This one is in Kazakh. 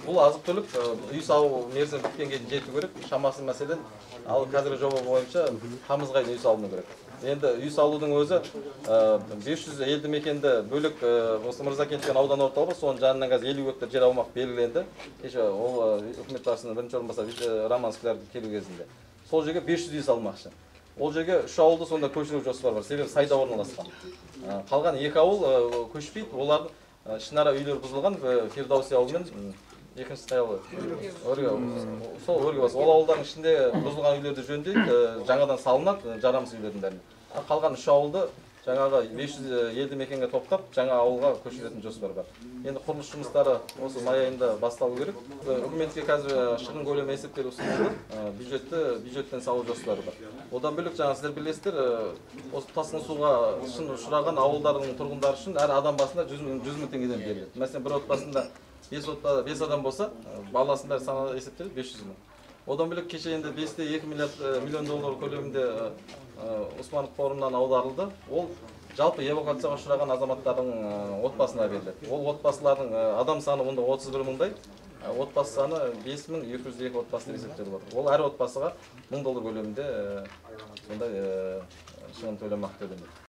Бұл азық-түлік үй салу мерзімі біткенге дейін жету керек. Шамасы мәселен, ал қазіргі жоба бойынша тамызға дейін үй салыну керек. Енді үй салудың өзі 500 елді мекенді бөлік осы Мырзакент деген аудан орталығы, соның жанынан қазір 50 гектар жер аумақ белгіленді. Кеше ол үкімет басшысының бірінші орынбасары Роман Скляр келу кезінде. Сол жерге 500 үй салмақшы. Ол жерге 3 ауылды сонда көшіру жоспары бар. Себебі сайда орналасқан. Қалған 2 ауыл көшпейді. Олардың ішінара үйлер бұзылған, Фирдауси ауылы мен екінші таяулы сол Өргебас. Ол ауылдардың ішінде бұзылған үйлерді жөндейді, жаңадан салынады, жарамсыз үйлердің бәрін. Қалған 3 ауылды жаңағы 500 елді мекенге топтап, жаңа ауылға көшіретін жоспар бар. Енді құрылыс жұмыстары осы май айында басталу керек. Үкіметке қазір шығын көлемі есептелу ұсынылды, бюджеттен салу жоспары бар. Одан бөлек жаңа сіздер білесіздер, осы тасқын суға ұшыраған ауылдардың тұрғындары үшін әр адам басына 100 мың теңгеден беріледі. Мәселен, бір отбасында 5 адам болса, баласының бәрі санына есептеледі 500 мың. Одан бөлек кеше енді 5-те 2 миллион доллар көлемінде Османов форумынан аударылды. Ол жалпы эвакуацияға ұшыраған азаматтардың отбасына беріледі. Ол отбасылардың адам саны онда 31 мыңдай, отбасы саны 5202 отбасы деп есептеліп отыр. Ол әр отбасыға $1000 көлемінде сондай шығын төлемақы төленеді.